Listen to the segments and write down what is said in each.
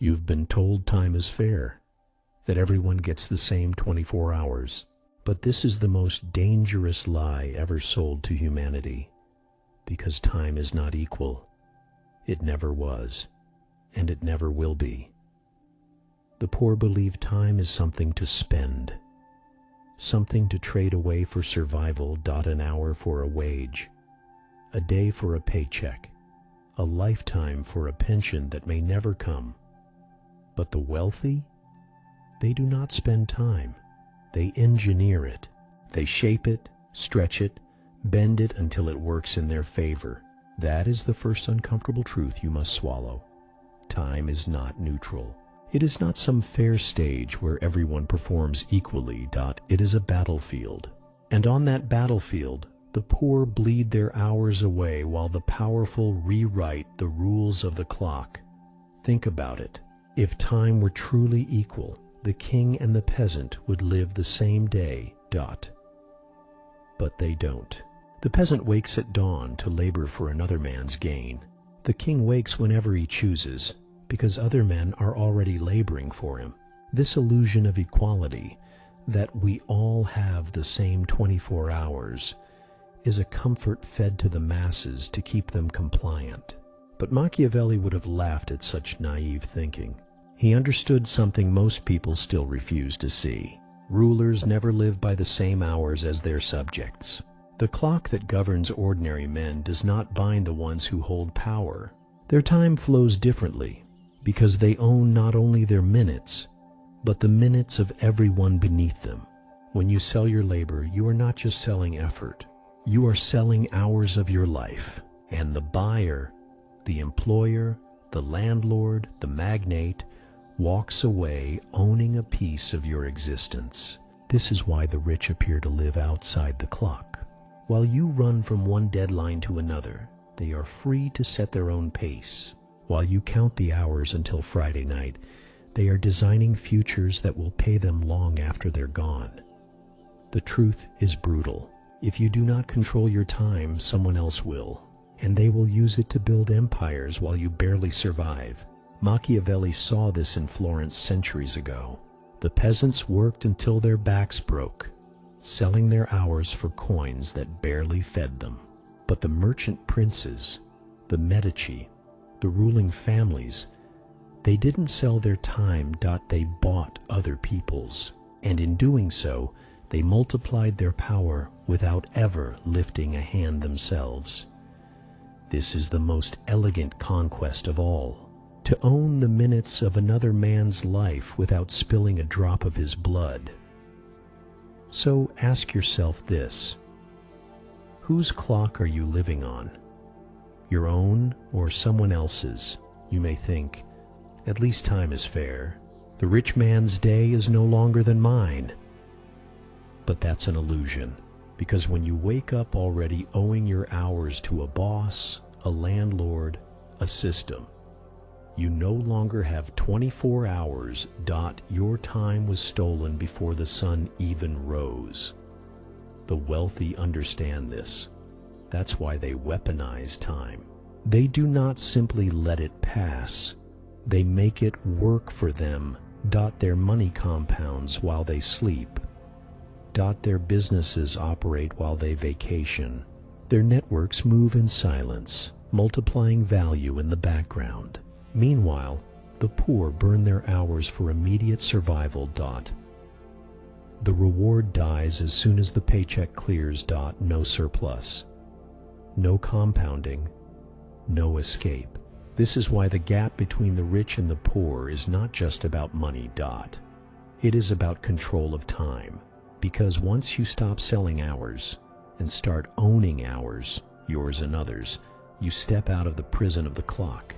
You've been told time is fair, that everyone gets the same 24 hours. But this is the most dangerous lie ever sold to humanity, because time is not equal. It never was, and it never will be. The poor believe time is something to spend, something to trade away for survival. An hour for a wage, a day for a paycheck, a lifetime for a pension that may never come. But the wealthy, they do not spend time. They engineer it. They shape it, stretch it, bend it until it works in their favor. That is the first uncomfortable truth you must swallow. Time is not neutral. It is not some fair stage where everyone performs equally. It is a battlefield. And on that battlefield, the poor bleed their hours away while the powerful rewrite the rules of the clock. Think about it. If time were truly equal, the king and the peasant would live the same day. But they don't. The peasant wakes at dawn to labor for another man's gain. The king wakes whenever he chooses, because other men are already laboring for him. This illusion of equality, that we all have the same 24 hours, is a comfort fed to the masses to keep them compliant. But Machiavelli would have laughed at such naive thinking. He understood something most people still refuse to see. Rulers never live by the same hours as their subjects. The clock that governs ordinary men does not bind the ones who hold power. Their time flows differently, because they own not only their minutes, but the minutes of everyone beneath them. When you sell your labor, you are not just selling effort. You are selling hours of your life. And the buyer, the employer, the landlord, the magnate, walks away owning a piece of your existence. This is why the rich appear to live outside the clock. While you run from one deadline to another, they are free to set their own pace. While you count the hours until Friday night, they are designing futures that will pay them long after they're gone. The truth is brutal. If you do not control your time, someone else will, and they will use it to build empires while you barely survive. Machiavelli saw this in Florence centuries ago. The peasants worked until their backs broke, selling their hours for coins that barely fed them. But the merchant princes, the Medici, the ruling families, they didn't sell their time. They bought other people's, and in doing so, they multiplied their power without ever lifting a hand themselves. This is the most elegant conquest of all. To own the minutes of another man's life without spilling a drop of his blood. So ask yourself this: whose clock are you living on? Your own or someone else's? You may think, at least time is fair. The rich man's day is no longer than mine. But that's an illusion, because when you wake up already owing your hours to a boss, a landlord, a system, you no longer have 24 hours. Your time was stolen before the sun even rose. The wealthy understand this. That's why they weaponize time. They do not simply let it pass. They make it work for them. Their money compounds while they sleep. Their businesses operate while they vacation. Their networks move in silence, multiplying value in the background. Meanwhile, the poor burn their hours for immediate survival. The reward dies as soon as the paycheck clears. No surplus, no compounding, no escape. This is why the gap between the rich and the poor is not just about money. It is about control of time. Because once you stop selling hours and start owning hours, yours and others, you step out of the prison of the clock.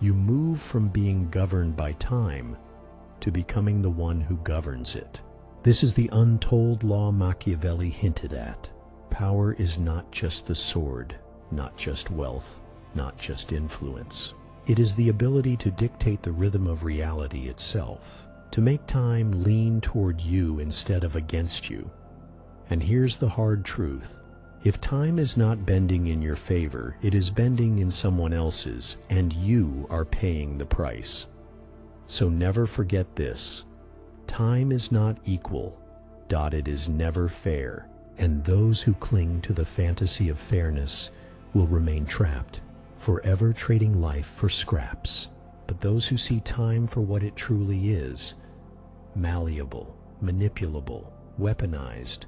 You move from being governed by time to becoming the one who governs it. This is the untold law Machiavelli hinted at. Power is not just the sword, not just wealth, not just influence. It is the ability to dictate the rhythm of reality itself, to make time lean toward you instead of against you. And here's the hard truth. If time is not bending in your favor, it is bending in someone else's, and you are paying the price. So never forget this. Time is not equal. It is never fair. And those who cling to the fantasy of fairness will remain trapped, forever trading life for scraps. But those who see time for what it truly is, malleable, manipulable, weaponized,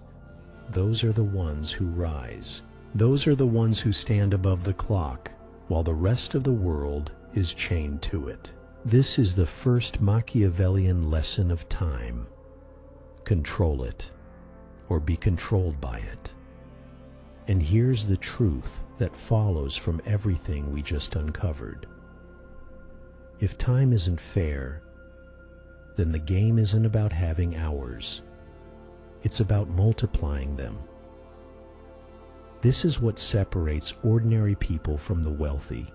those are the ones who rise. Those are the ones who stand above the clock, while the rest of the world is chained to it. This is the first Machiavellian lesson of time. Control it, or be controlled by it. And here's the truth that follows from everything we just uncovered. If time isn't fair, then the game isn't about having hours. It's about multiplying them. This is what separates ordinary people from the wealthy.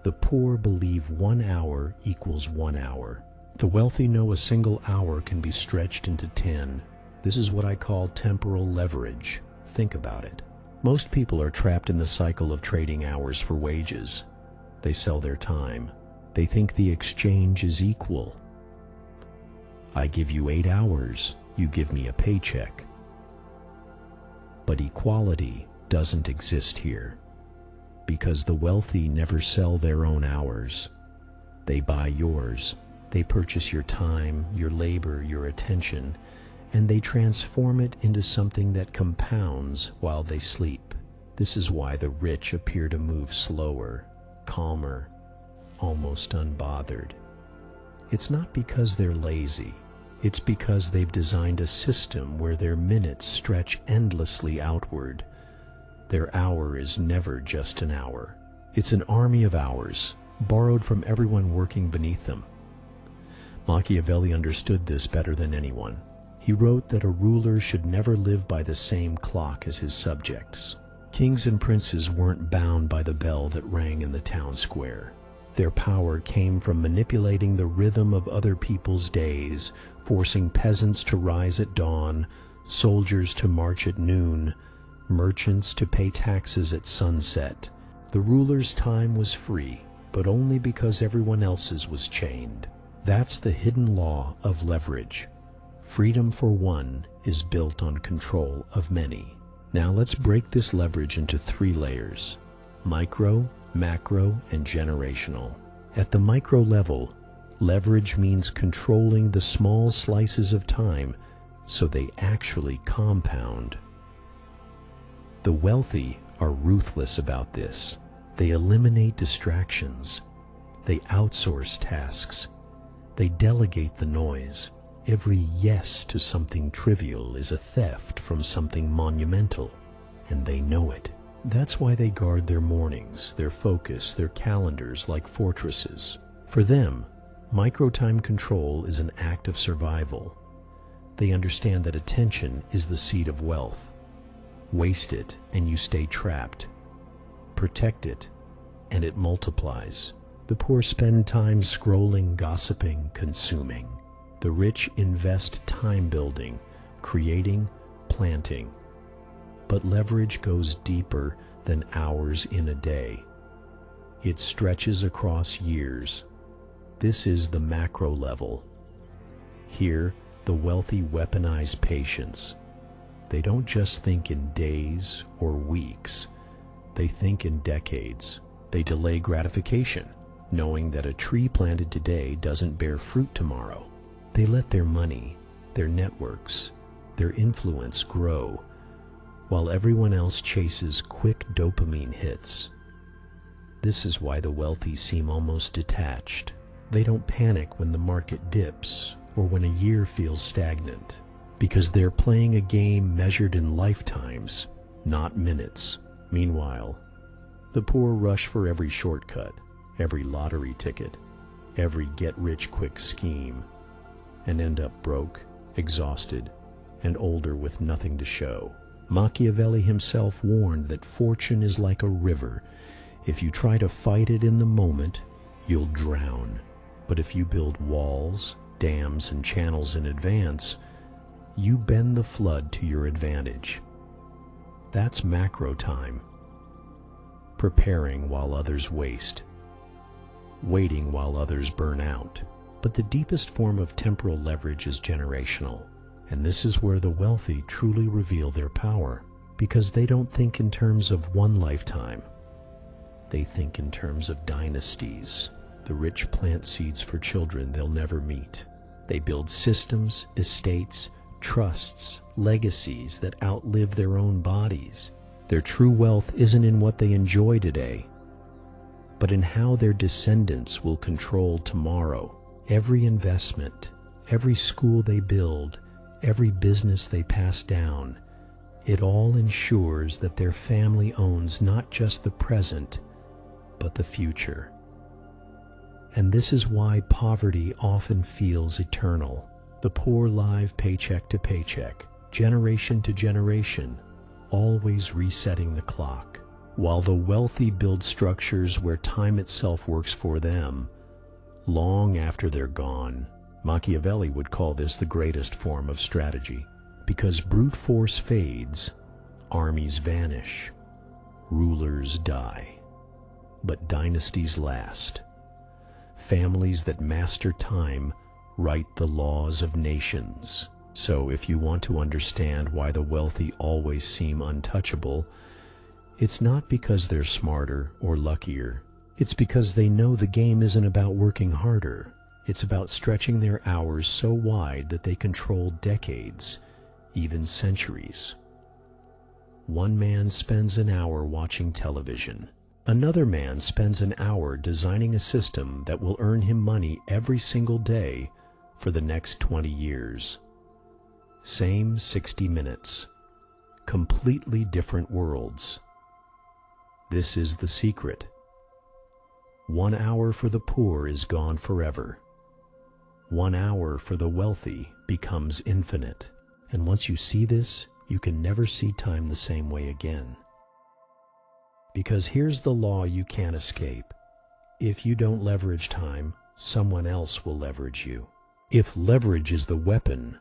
The poor believe 1 hour equals 1 hour. The wealthy know a single hour can be stretched into 10. This is what I call temporal leverage. Think about it. Most people are trapped in the cycle of trading hours for wages. They sell their time. They think the exchange is equal. I give you 8 hours, you give me a paycheck. But equality doesn't exist here, because the wealthy never sell their own hours. They buy yours. They purchase your time, your labor, your attention, and they transform it into something that compounds while they sleep. This is why the rich appear to move slower, calmer, almost unbothered. It's not because they're lazy. It's because they've designed a system where their minutes stretch endlessly outward. Their hour is never just an hour. It's an army of hours, borrowed from everyone working beneath them. Machiavelli understood this better than anyone. He wrote that a ruler should never live by the same clock as his subjects. Kings and princes weren't bound by the bell that rang in the town square. Their power came from manipulating the rhythm of other people's days, forcing peasants to rise at dawn, soldiers to march at noon, merchants to pay taxes at sunset. The ruler's time was free, but only because everyone else's was chained. That's the hidden law of leverage. Freedom for one is built on control of many. Now let's break this leverage into 3 layers: micro, macro, and generational. At the micro level, leverage means controlling the small slices of time so they actually compound. The wealthy are ruthless about this. They eliminate distractions. They outsource tasks. They delegate the noise. Every yes to something trivial is a theft from something monumental, and they know it. That's why they guard their mornings, their focus, their calendars like fortresses. For them, micro-time control is an act of survival. They understand that attention is the seed of wealth. Waste it, and you stay trapped. Protect it, and it multiplies. The poor spend time scrolling, gossiping, consuming. The rich invest time building, creating, planting. But leverage goes deeper than hours in a day. It stretches across years. This is the macro level. Here, the wealthy weaponize patience. They don't just think in days or weeks. They think in decades. They delay gratification, knowing that a tree planted today doesn't bear fruit tomorrow. They let their money, their networks, their influence grow, while everyone else chases quick dopamine hits. This is why the wealthy seem almost detached. They don't panic when the market dips or when a year feels stagnant, because they're playing a game measured in lifetimes, not minutes. Meanwhile, the poor rush for every shortcut, every lottery ticket, every get-rich-quick scheme, and end up broke, exhausted, and older with nothing to show. Machiavelli himself warned that fortune is like a river. If you try to fight it in the moment, you'll drown. But if you build walls, dams, and channels in advance, you bend the flood to your advantage. That's macro time. Preparing while others waste. Waiting while others burn out. But the deepest form of temporal leverage is generational, and this is where the wealthy truly reveal their power, because they don't think in terms of one lifetime. They think in terms of dynasties. The rich plant seeds for children they'll never meet. They build systems, estates, trusts, legacies that outlive their own bodies. Their true wealth isn't in what they enjoy today, but in how their descendants will control tomorrow. Every investment, every school they build, every business they pass down, it all ensures that their family owns not just the present, but the future. And this is why poverty often feels eternal. The poor live paycheck to paycheck, generation to generation, always resetting the clock, while the wealthy build structures where time itself works for them, long after they're gone. Machiavelli would call this the greatest form of strategy, because brute force fades, armies vanish, rulers die, but dynasties last. Families that master time write the laws of nations. So if you want to understand why the wealthy always seem untouchable, it's not because they're smarter or luckier. It's because they know the game isn't about working harder. It's about stretching their hours so wide that they control decades, even centuries. One man spends an hour watching television. Another man spends an hour designing a system that will earn him money every single day for the next 20 years. Same 60 minutes. Completely different worlds. This is the secret. 1 hour for the poor is gone forever. 1 hour for the wealthy becomes infinite. And once you see this, you can never see time the same way again. Because here's the law you can't escape. If you don't leverage time, someone else will leverage you. If leverage is the weapon,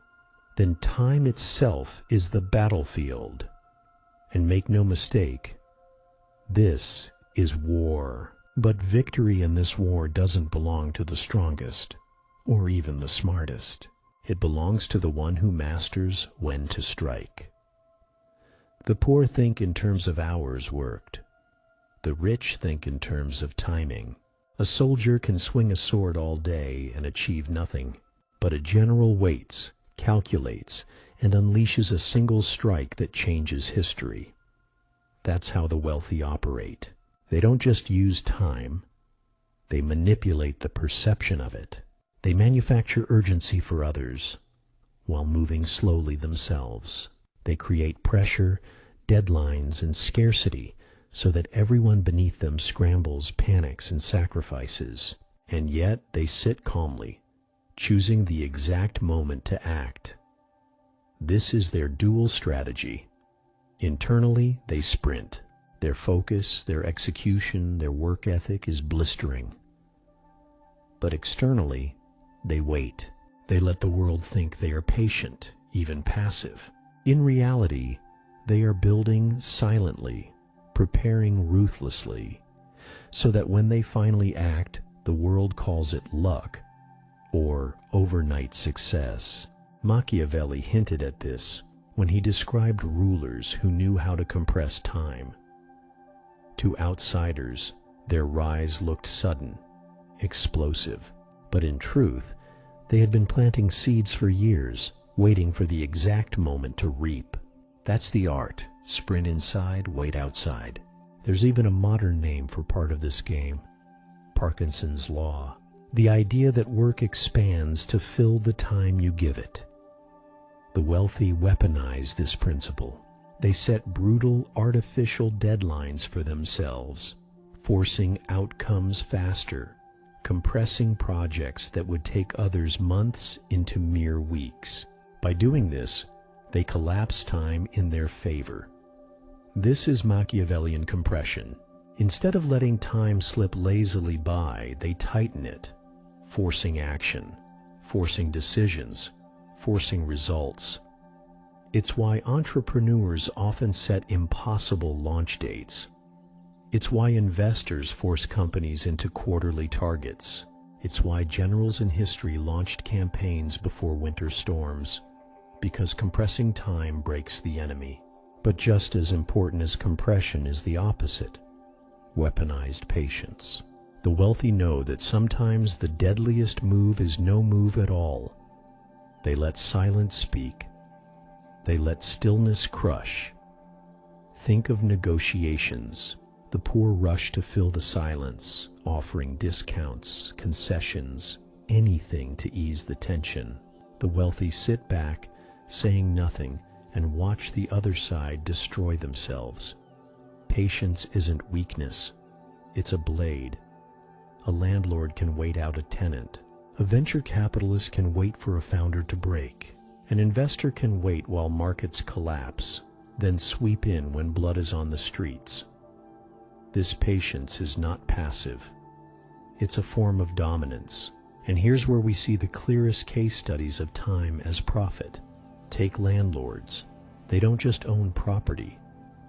then time itself is the battlefield. And make no mistake, this is war. But victory in this war doesn't belong to the strongest, or even the smartest. It belongs to the one who masters when to strike. The poor think in terms of hours worked. The rich think in terms of timing. A soldier can swing a sword all day and achieve nothing, but a general waits, calculates, and unleashes a single strike that changes history. That's how the wealthy operate. They don't just use time, they manipulate the perception of it. They manufacture urgency for others, while moving slowly themselves. They create pressure, deadlines, and scarcity, so that everyone beneath them scrambles, panics, and sacrifices. And yet they sit calmly, choosing the exact moment to act. This is their dual strategy. Internally, they sprint. Their focus, their execution, their work ethic is blistering. But externally, they wait. They let the world think they are patient, even passive. In reality, they are building silently, preparing ruthlessly, so that when they finally act, the world calls it luck or overnight success. Machiavelli hinted at this when he described rulers who knew how to compress time. To outsiders, their rise looked sudden, explosive, but in truth, they had been planting seeds for years, waiting for the exact moment to reap. That's the art. Sprint inside, wait outside. There's even a modern name for part of this game, Parkinson's Law. The idea that work expands to fill the time you give it. The wealthy weaponize this principle. They set brutal, artificial deadlines for themselves, forcing outcomes faster, compressing projects that would take others months into mere weeks. By doing this, they collapse time in their favor. This is Machiavellian compression. Instead of letting time slip lazily by, they tighten it, forcing action, forcing decisions, forcing results. It's why entrepreneurs often set impossible launch dates. It's why investors force companies into quarterly targets. It's why generals in history launched campaigns before winter storms, because compressing time breaks the enemy. But just as important as compression is the opposite: weaponized patience. The wealthy know that sometimes the deadliest move is no move at all. They let silence speak. They let stillness crush. Think of negotiations. The poor rush to fill the silence, offering discounts, concessions, anything to ease the tension. The wealthy sit back, saying nothing, and watch the other side destroy themselves. Patience isn't weakness. It's a blade. A landlord can wait out a tenant. A venture capitalist can wait for a founder to break. An investor can wait while markets collapse, then sweep in when blood is on the streets. This patience is not passive. It's a form of dominance. And here's where we see the clearest case studies of time as profit. Take landlords. They don't just own property,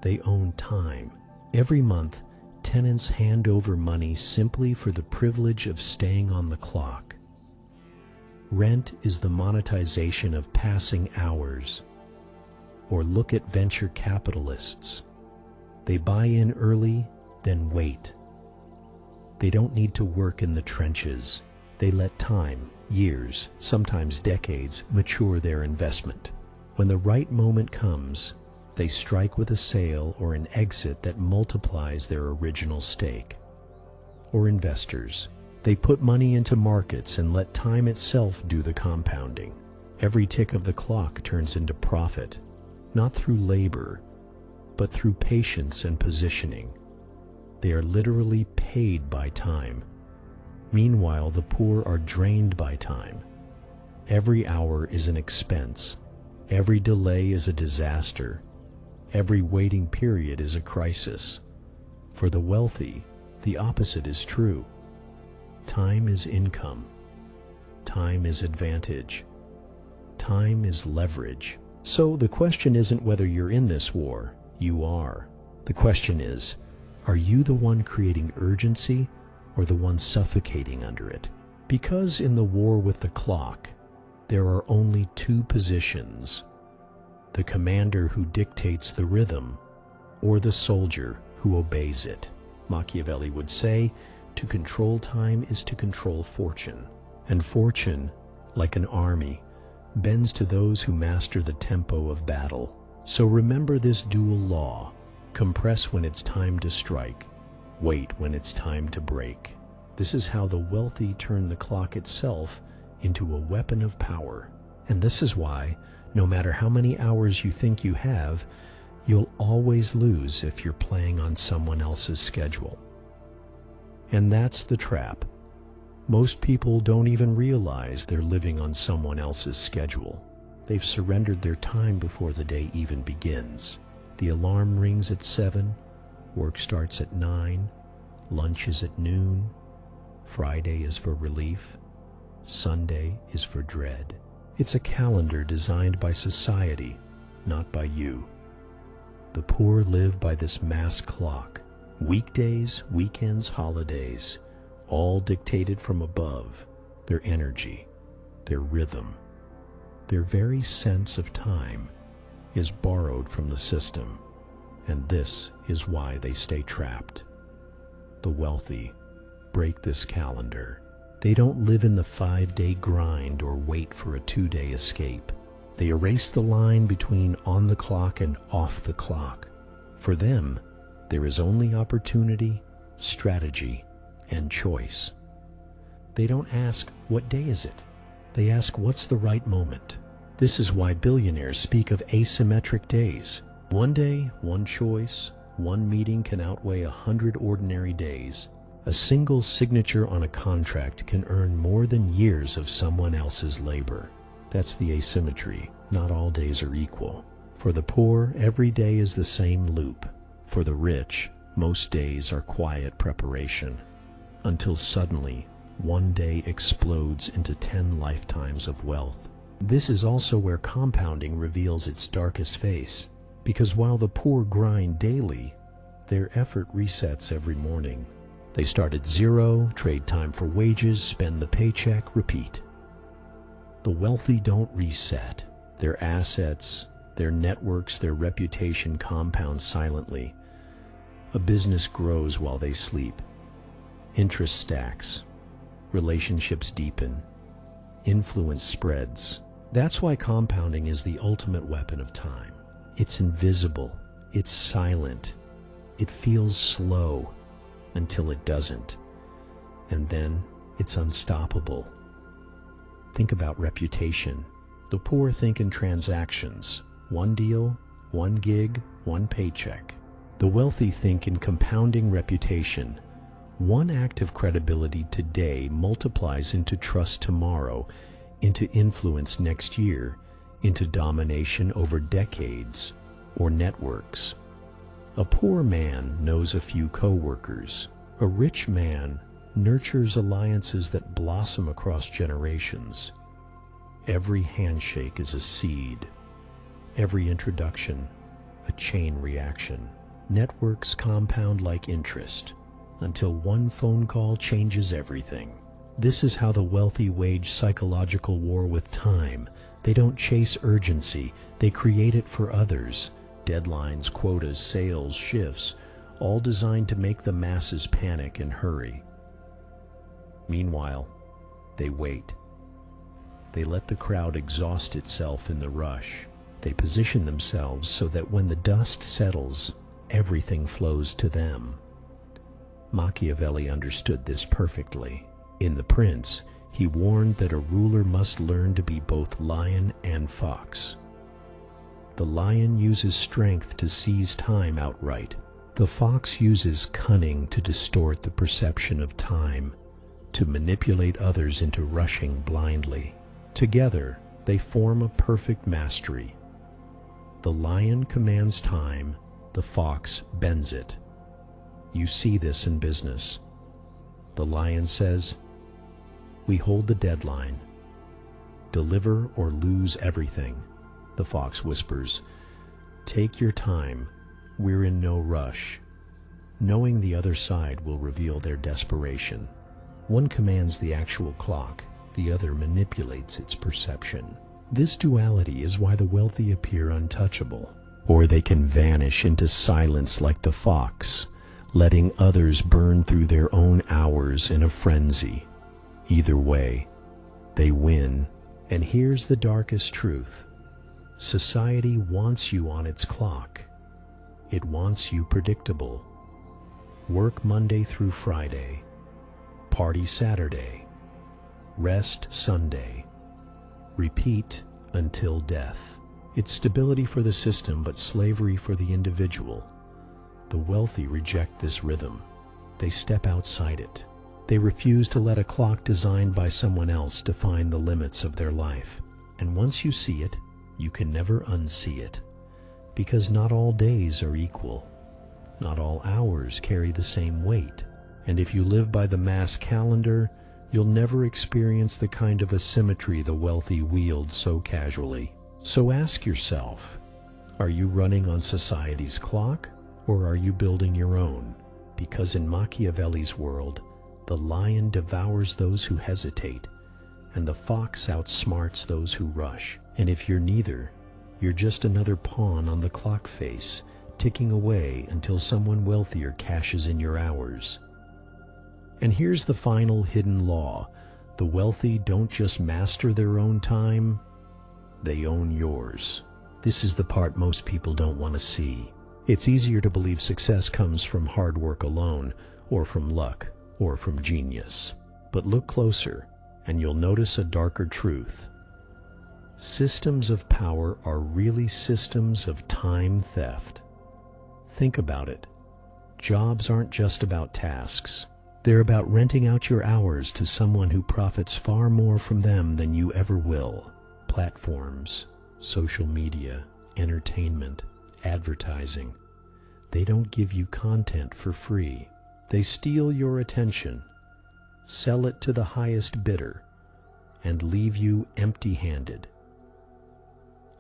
they own time. Every month, tenants hand over money simply for the privilege of staying on the clock. Rent is the monetization of passing hours. Or look at venture capitalists. They buy in early, then wait. They don't need to work in the trenches. They let time, years, sometimes decades, mature their investment. When the right moment comes, they strike with a sale or an exit that multiplies their original stake. Or investors. They put money into markets and let time itself do the compounding. Every tick of the clock turns into profit, not through labor, but through patience and positioning. They are literally paid by time. Meanwhile, the poor are drained by time. Every hour is an expense. Every delay is a disaster. Every waiting period is a crisis. For the wealthy, the opposite is true. Time is income. Time is advantage. Time is leverage. So the question isn't whether you're in this war. You are. The question is, are you the one creating urgency or the one suffocating under it? Because in the war with the clock, there are only two positions: the commander who dictates the rhythm, or the soldier who obeys it. Machiavelli would say, to control time is to control fortune. And fortune, like an army, bends to those who master the tempo of battle. So remember this dual law: compress when it's time to strike, wait when it's time to break. This is how the wealthy turn the clock itself into a weapon of power. And this is why, no matter how many hours you think you have, you'll always lose if you're playing on someone else's schedule. And that's the trap. Most people don't even realize they're living on someone else's schedule. They've surrendered their time before the day even begins. The alarm rings at 7, work starts at 9, lunch is at noon, Friday is for relief, Sunday is for dread. It's a calendar designed by society, not by you. The poor live by this mass clock. Weekdays, weekends, holidays, all dictated from above. Their energy, their rhythm, their very sense of time is borrowed from the system. And this is why they stay trapped. The wealthy break this calendar. They don't live in the 5-day grind or wait for a 2-day escape. They erase the line between on the clock and off the clock. For them, there is only opportunity, strategy, and choice. They don't ask, what day is it? They ask, what's the right moment? This is why billionaires speak of asymmetric days. One day, one choice, one meeting can outweigh 100 ordinary days. A single signature on a contract can earn more than years of someone else's labor. That's the asymmetry. Not all days are equal. For the poor, every day is the same loop. For the rich, most days are quiet preparation. Until suddenly, one day explodes into 10 lifetimes of wealth. This is also where compounding reveals its darkest face. Because while the poor grind daily, their effort resets every morning. They start at zero, trade time for wages, spend the paycheck, repeat. The wealthy don't reset. Their assets, their networks, their reputation compound silently. A business grows while they sleep. Interest stacks. Relationships deepen. Influence spreads. That's why compounding is the ultimate weapon of time. It's invisible. It's silent. It feels slow until it doesn't. And then it's unstoppable. Think about reputation. The poor think in transactions. One deal, one gig, one paycheck. The wealthy think in compounding reputation. One act of credibility today multiplies into trust tomorrow, into influence next year, into domination over decades or networks. A poor man knows a few co-workers. A rich man nurtures alliances that blossom across generations. Every handshake is a seed. Every introduction, a chain reaction. Networks compound like interest until one phone call changes everything. This is how the wealthy wage psychological war with time. They don't chase urgency, they create it for others. Deadlines, quotas, sales, shifts, all designed to make the masses panic and hurry. Meanwhile, they wait. They let the crowd exhaust itself in the rush. They position themselves so that when the dust settles, everything flows to them. Machiavelli understood this perfectly. In The Prince, he warned that a ruler must learn to be both lion and fox. The lion uses strength to seize time outright. The fox uses cunning to distort the perception of time, to manipulate others into rushing blindly. Together, they form a perfect mastery. The lion commands time, the fox bends it. You see this in business. The lion says, "We hold the deadline. Deliver or lose everything." The fox whispers, "Take your time. We're in no rush." Knowing the other side will reveal their desperation. One commands the actual clock, the other manipulates its perception. This duality is why the wealthy appear untouchable, or they can vanish into silence like the fox, letting others burn through their own hours in a frenzy. Either way, they win. And here's the darkest truth. Society wants you on its clock. It wants you predictable. Work Monday through Friday. Party Saturday. Rest Sunday. Repeat until death. It's stability for the system, but slavery for the individual. The wealthy reject this rhythm. They step outside it. They refuse to let a clock designed by someone else define the limits of their life. And once you see it, you can never unsee it. Because not all days are equal. Not all hours carry the same weight. And if you live by the mass calendar, you'll never experience the kind of asymmetry the wealthy wield so casually. So ask yourself, are you running on society's clock, or are you building your own? Because in Machiavelli's world, the lion devours those who hesitate, and the fox outsmarts those who rush. And if you're neither, you're just another pawn on the clock face, ticking away until someone wealthier cashes in your hours. And here's the final hidden law. The wealthy don't just master their own time, they own yours. This is the part most people don't want to see. It's easier to believe success comes from hard work alone, or from luck, or from genius. But look closer, and you'll notice a darker truth. Systems of power are really systems of time theft. Think about it. Jobs aren't just about tasks. They're about renting out your hours to someone who profits far more from them than you ever will. Platforms, social media, entertainment, advertising. They don't give you content for free. They steal your attention, sell it to the highest bidder, and leave you empty-handed.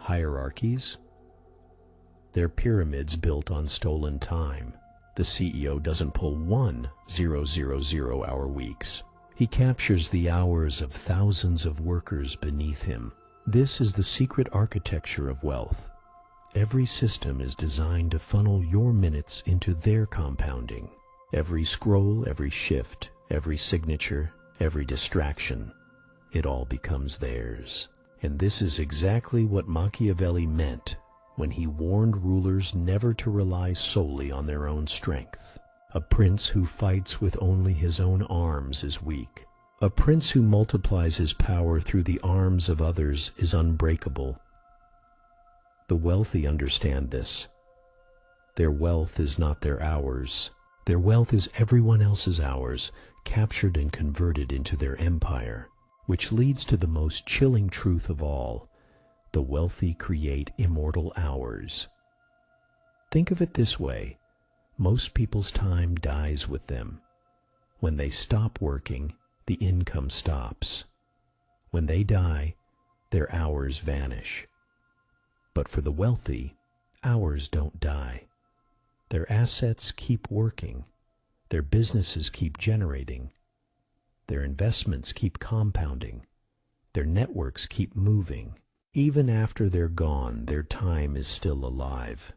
Hierarchies? They're pyramids built on stolen time. The CEO doesn't pull 1,000-hour weeks. He captures the hours of thousands of workers beneath him. This is the secret architecture of wealth. Every system is designed to funnel your minutes into their compounding. Every scroll, every shift, every signature, every distraction, it all becomes theirs. And this is exactly what Machiavelli meant when he warned rulers never to rely solely on their own strength. A prince who fights with only his own arms is weak. A prince who multiplies his power through the arms of others is unbreakable. The wealthy understand this. Their wealth is not their hours. Their wealth is everyone else's hours, captured and converted into their empire, which leads to the most chilling truth of all. The wealthy create immortal hours. Think of it this way. Most people's time dies with them. When they stop working, the income stops. When they die, their hours vanish. But for the wealthy, hours don't die. Their assets keep working. Their businesses keep generating. Their investments keep compounding. Their networks keep moving. Even after they're gone, their time is still alive.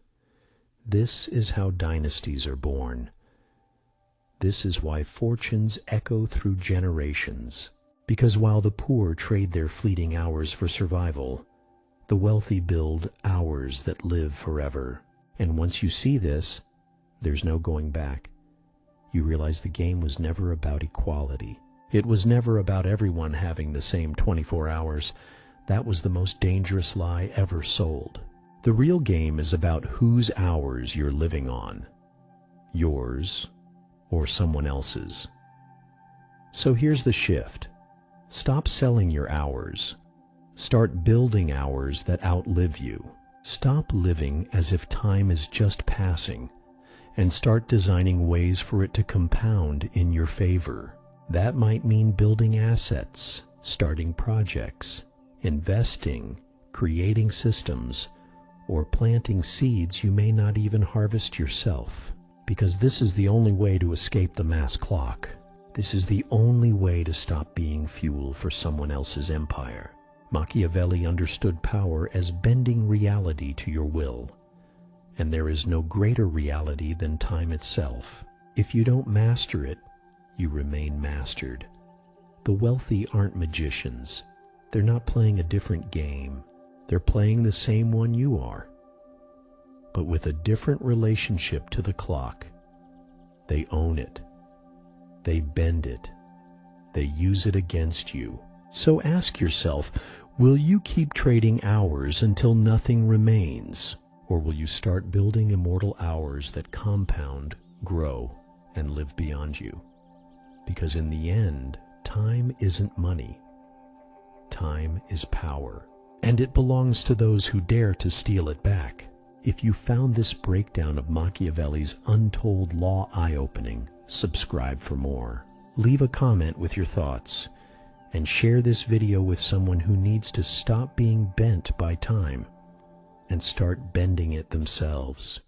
This is how dynasties are born. This is why fortunes echo through generations. Because while the poor trade their fleeting hours for survival, the wealthy build hours that live forever. And once you see this, there's no going back. You realize the game was never about equality. It was never about everyone having the same 24 hours. That was the most dangerous lie ever sold. The real game is about whose hours you're living on. Yours or someone else's. So here's the shift. Stop selling your hours. Start building hours that outlive you. Stop living as if time is just passing, and start designing ways for it to compound in your favor. That might mean building assets, starting projects, investing, creating systems, or planting seeds you may not even harvest yourself. Because this is the only way to escape the mass clock. This is the only way to stop being fuel for someone else's empire. Machiavelli understood power as bending reality to your will. And there is no greater reality than time itself. If you don't master it, you remain mastered. The wealthy aren't magicians. They're not playing a different game. They're playing the same one you are, but with a different relationship to the clock. They own it. They bend it. They use it against you. So ask yourself, will you keep trading hours until nothing remains? Or will you start building immortal hours that compound, grow, and live beyond you? Because in the end, time isn't money. Time is power. And it belongs to those who dare to steal it back. If you found this breakdown of Machiavelli's untold law eye-opening, subscribe for more. Leave a comment with your thoughts, and share this video with someone who needs to stop being bent by time and start bending it themselves.